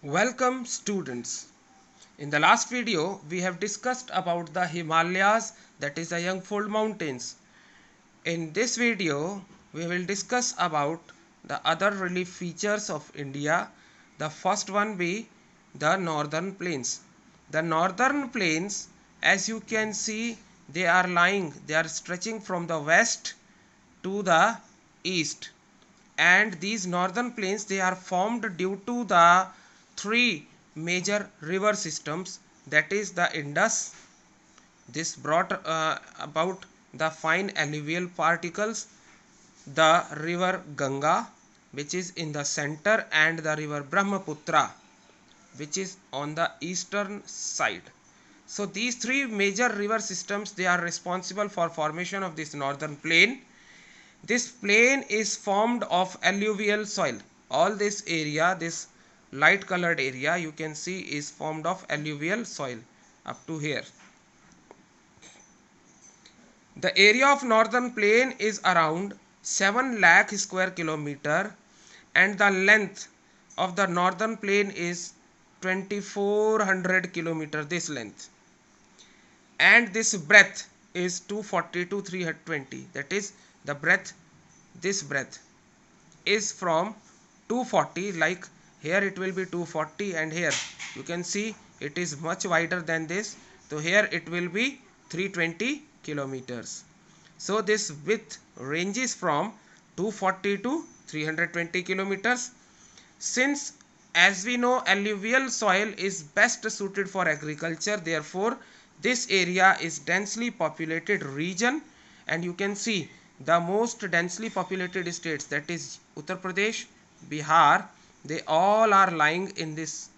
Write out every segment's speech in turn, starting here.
Welcome students. In the last video we have discussed about the Himalayas, that is the Youngfold Mountains. In this video we will discuss about the other relief features of India. The first one be the northern plains. The northern plains, as you can see, they are stretching from the west to the east, and these northern plains, they are formed due to the three major river systems, that is the Indus. This brought about the fine alluvial particles, the river Ganga, which is in the center, and the river Brahmaputra, which is on the eastern side. So these three major river systems, they are responsible for formation of this northern plain. This plain is formed of alluvial soil. All this area, this light colored area you can see, is formed of alluvial soil up to here. The area of northern plain is around 7 lakh square kilometer, and the length of the northern plain is 2400 kilometer, this length, and this breadth is 240 to 320. That is the breadth, this breadth is from 240, like here it will be 240, and here you can see it is much wider than this, so here it will be 320 kilometers. So this width ranges from 240 to 320 kilometers. Since, as we know, alluvial soil is best suited for agriculture, therefore this area is densely populated region, and you can see the most densely populated states, that is Uttar Pradesh, Bihar, they all are lying in this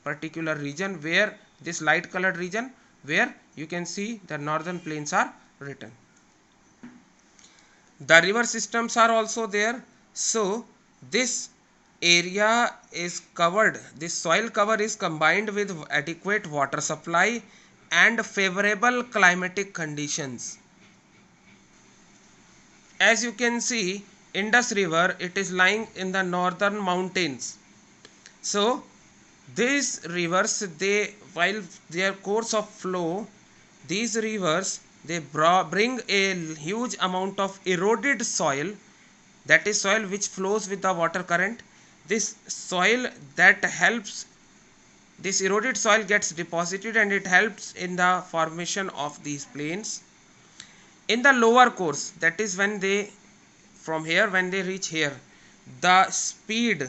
particular region, where this light colored region, where you can see the northern plains are written. The river systems are also there. So this area is covered, this soil cover is combined with adequate water supply and favorable climatic conditions. As you can see, Indus River, it is lying in the northern mountains. So these rivers, they, while their course of flow, these rivers, they bring a huge amount of eroded soil, that is soil which flows with the water current. This soil that helps, this eroded soil gets deposited, and it helps in the formation of these plains. In the lower course, that is when they, from here when they reach here, the speed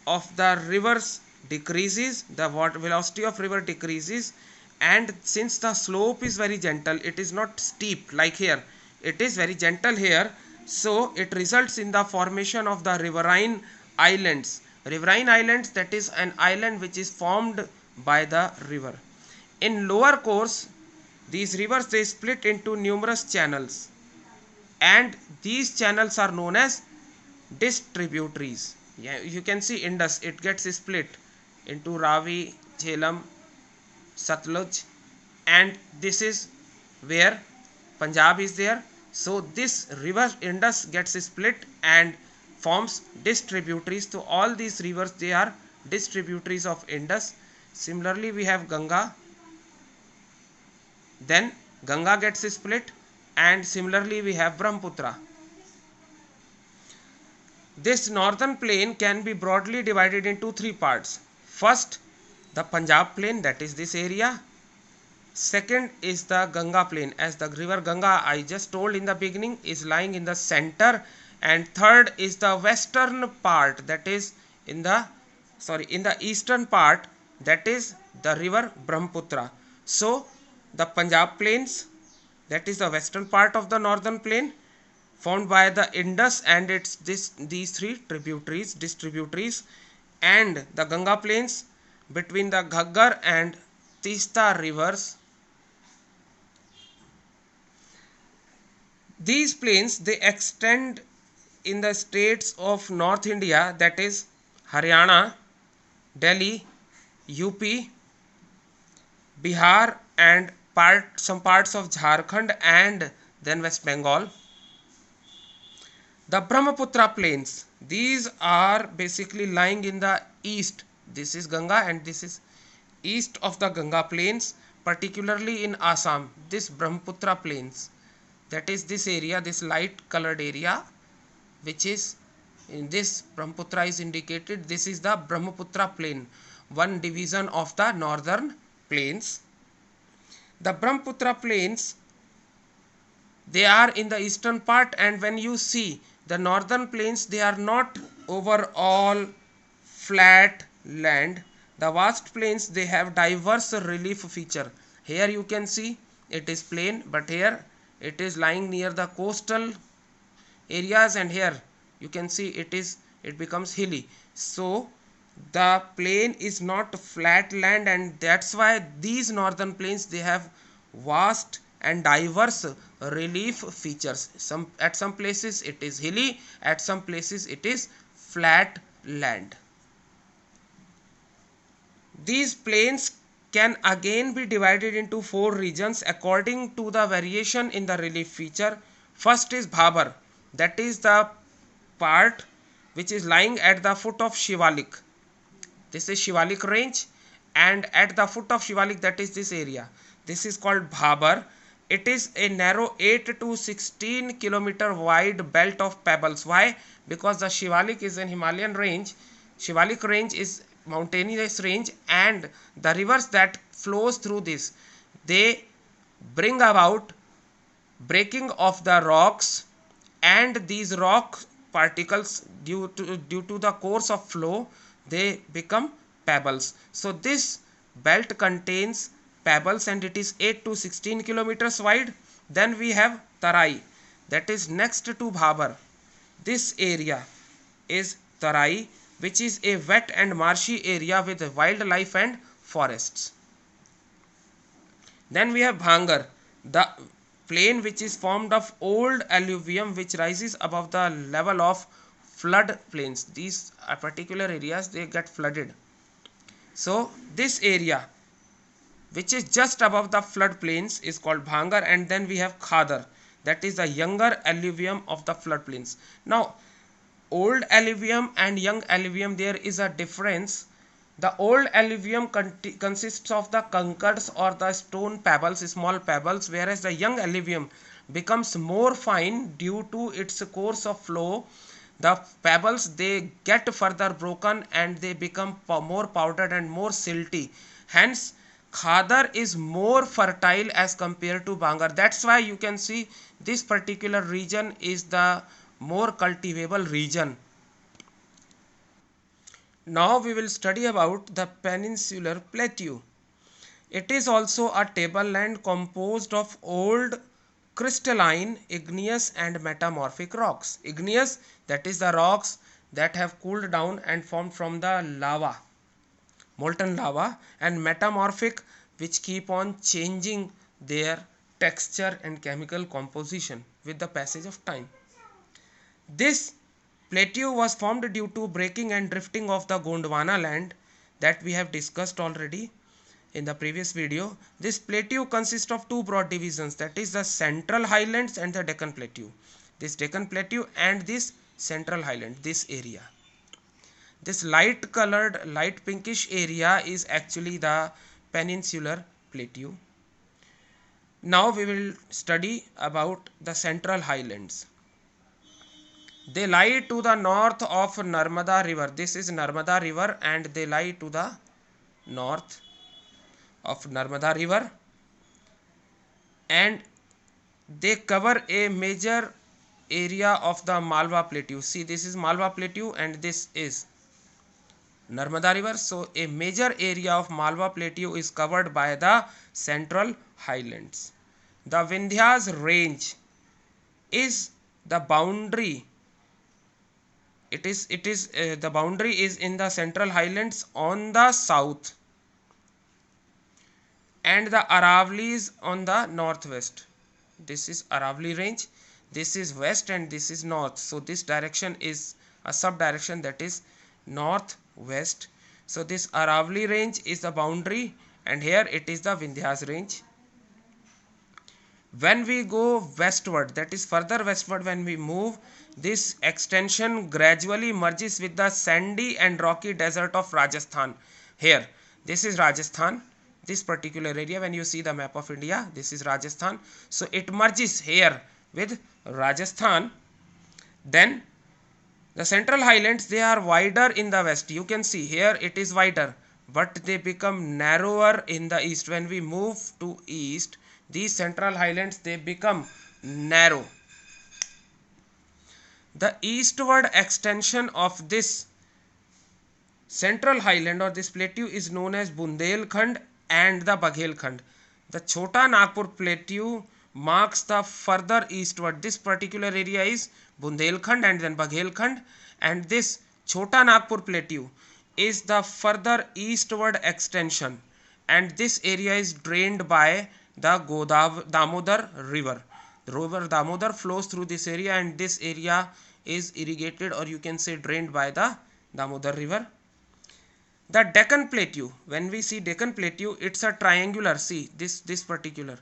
of the rivers decreases, the water velocity of river decreases, and since the slope is very gentle, it is not steep like here, it is very gentle here, so it results in the formation of the riverine islands. Riverine islands, that is an island which is formed by the river. In lower course, these rivers, they split into numerous channels, and these channels are known as distributaries. Yeah, you can see Indus, it gets split into Ravi, Jhelum, Satluj, and this is where Punjab is there. So this river Indus gets split and forms distributaries. So all these rivers, they are distributaries of Indus. Similarly, we have Ganga, then Ganga gets split, and similarly we have Brahmaputra. This northern plain can be broadly divided into three parts. First, the Punjab plain, that is this area. Second is the Ganga plain, as the river Ganga, I just told in the beginning, is lying in the center. And third is the western part, that is in the eastern part, that is the river Brahmaputra. So the Punjab plains, that is the western part of the northern plain, formed by the Indus and these three tributaries, distributaries, and the Ganga plains between the Ghaggar and Tista rivers. These plains, they extend in the states of North India, that is Haryana, Delhi, UP, Bihar, and some parts of Jharkhand, and then West Bengal. The Brahmaputra plains, these are basically lying in the east, This is Ganga and this is east of the Ganga plains, particularly in Assam, this Brahmaputra plains. That is this area, this light colored area, which is in this Brahmaputra is indicated. This is the Brahmaputra plain, one division of the northern plains. The Brahmaputra plains, they are in the eastern part, and when you see the northern plains, they are not overall flat land. The vast plains, they have diverse relief feature. Here you can see it is plain, but here it is lying near the coastal areas, and here you can see it becomes hilly. So the plain is not flat land, and that's why these northern plains, they have vast and diverse relief features. At some places it is hilly, at some places it is flat land. These plains can again be divided into 4 regions according to the variation in the relief feature. First is Bhabar, that is the part which is lying at the foot of Shivalik. This is Shivalik range, and at the foot of Shivalik, that is this area. This is called Bhabar. It is a narrow 8 to 16 kilometer wide belt of pebbles. Why? Because the Shivalik is an Himalayan range. Shivalik range is mountainous range, and the rivers that flows through this, they bring about breaking of the rocks, and these rock particles, due to the course of flow, they become pebbles. So this belt contains pebbles, and it is 8 to 16 kilometers wide. Then we have Tarai, that is next to Bhabar. This area is Tarai, which is a wet and marshy area with wildlife and forests. Then we have Bhangar, the plain which is formed of old alluvium which rises above the level of flood plains. These particular areas, they get flooded. So this area which is just above the flood plains is called Bhangar. And then we have Khadar, that is the younger alluvium of the flood plains. Now old alluvium and young alluvium, there is a difference. The old alluvium consists of the conchars or the stone pebbles, small pebbles, whereas the young alluvium becomes more fine due to its course of flow. The pebbles, they get further broken and they become more powdered and more silty. Hence Khadar is more fertile as compared to Bhangar. That's why you can see this particular region is the more cultivable region. Now we will study about the peninsular plateau. It is also a tableland composed of old crystalline, igneous and metamorphic rocks. Igneous, that is the rocks that have cooled down and formed from the lava, molten lava, and metamorphic, which keep on changing their texture and chemical composition with the passage of time. This plateau was formed due to breaking and drifting of the Gondwana land that we have discussed already in the previous video. This plateau consists of 2 broad divisions, that is the Central Highlands and the Deccan Plateau. This Deccan Plateau and this Central Highland, this area. This light colored, light pinkish area is actually the peninsular plateau. Now we will study about the Central Highlands. They lie to the north of Narmada river. This is Narmada river, and they lie to the north of Narmada river, and they cover a major area of the Malwa plateau. See, this is Malwa plateau and this is Narmada river. So a major area of Malwa plateau is covered by the Central Highlands. The Vindhyas range is the boundary. The boundary is in the Central Highlands on the south, and the Aravali's on the northwest. This is Aravali range, this is west, and this is north. So this direction is a sub-direction, that is northwest. So this Aravali range is the boundary, and here it is the Vindhyas range. When we go westward, that is further westward, when we move, this extension gradually merges with the sandy and rocky desert of Rajasthan. Here, this is Rajasthan, this particular area. When you see the map of India, this is Rajasthan. So it merges here with Rajasthan. Then the central highlands, they are wider in the west. You can see here it is wider, but they become narrower in the east. When we move to east, these central highlands, they become narrow. The eastward extension of this central highland or this plateau is known as Bundelkhand and the Baghelkhand. The Chota Nagpur plateau marks the further eastward. This particular area is Bundelkhand and then Baghelkhand, and this Chota Nagpur plateau is the further eastward extension, and this area is drained by the Damodar river. The river Damodar flows through this area, and this area is irrigated, or you can say drained, by the Damodar river. The Deccan Plateau, when we see Deccan Plateau, it's a triangular. See this particular,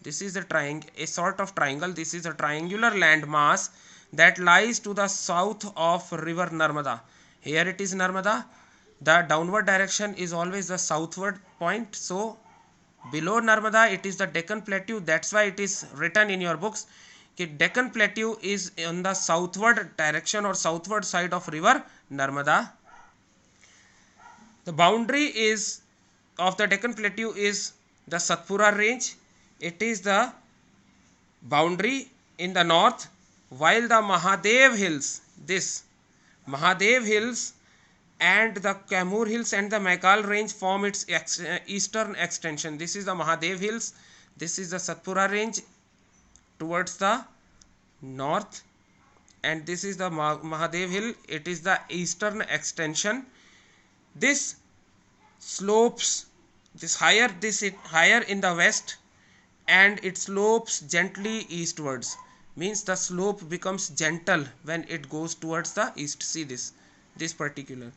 this is a sort of triangle. This is a triangular landmass that lies to the south of river Narmada. Here it is Narmada. The downward direction is always the southward point. So below Narmada it is the Deccan Plateau. That's why it is written in your books that Deccan Plateau is on the southward direction or southward side of river Narmada. The boundary is of the Deccan Plateau is the Satpura range. It is the boundary in the north, while the Mahadev Hills, this Mahadev Hills and the Kaimur Hills and the Maikal range form its eastern extension. This is the Mahadev Hills, this is the Satpura range towards the north, and this is the Mahadev Hill. It is the eastern extension. This slopes, this higher in the west, and it slopes gently eastwards. Means the slope becomes gentle when it goes towards the east. See this particular.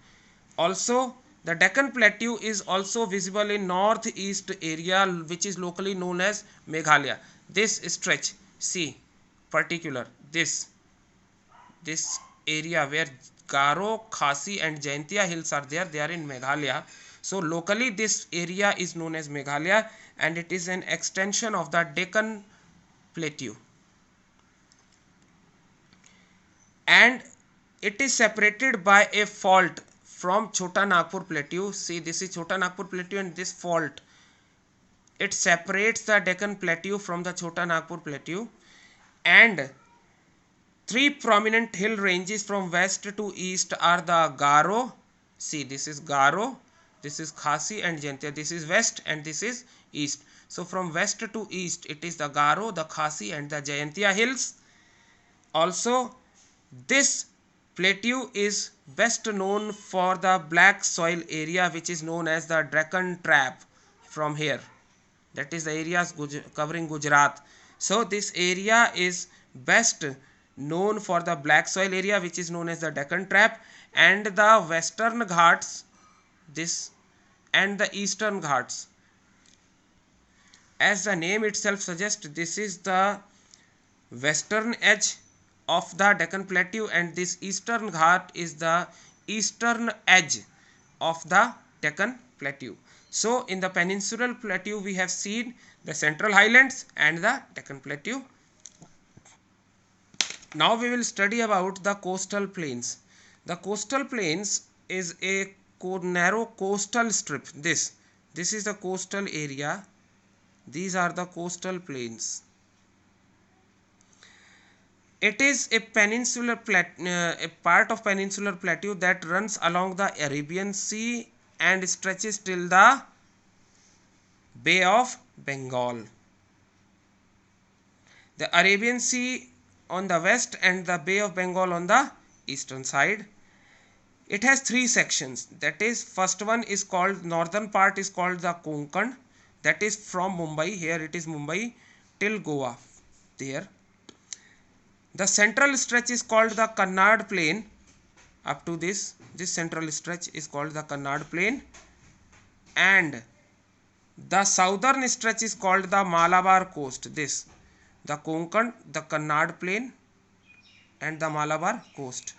Also, the Deccan Plateau is also visible in northeast area, which is locally known as Meghalaya. This stretch, see particular, this area where Garo, Khasi and Jaintia hills are there, they are in Meghalaya. So locally this area is known as Meghalaya, and it is an extension of the Deccan Plateau, and it is separated by a fault from Chota Nagpur Plateau. See, this is Chota Nagpur Plateau, and this fault, it separates the Deccan Plateau from the Chota Nagpur Plateau, and three prominent hill ranges from west to east are the Garo. See, this is Garo, this is Khasi and Jaintia. This is west and this is east. So from west to east it is the Garo, the Khasi and the Jaintia hills. Also, this plateau is best known for the black soil area, which is known as the Deccan Trap from here. That is the areas covering Gujarat. So this area is best known for the black soil area, which is known as the Deccan Trap, and the Western Ghats, this, and the Eastern Ghats. As the name itself suggests, this is the western edge of the Deccan Plateau, and this Eastern Ghat is the eastern edge of the Deccan Plateau. So in the peninsular plateau we have seen the central highlands and the Deccan Plateau. Now we will study about the coastal plains. The coastal plains is a narrow coastal strip. This is the coastal area. These are the coastal plains. It is a peninsular a part of peninsular plateau that runs along the Arabian Sea and stretches till the Bay of Bengal. The Arabian Sea on the west and the Bay of Bengal on the eastern side. It has three sections. That is, first one is called, northern part is called the Konkan. That is from Mumbai, here it is Mumbai, till Goa there. The central stretch is called the Kannad Plain. Up to this central stretch is called the Kannad Plain, and the southern stretch is called the Malabar Coast. This the Konkan, the Kannad plain and the Malabar coast.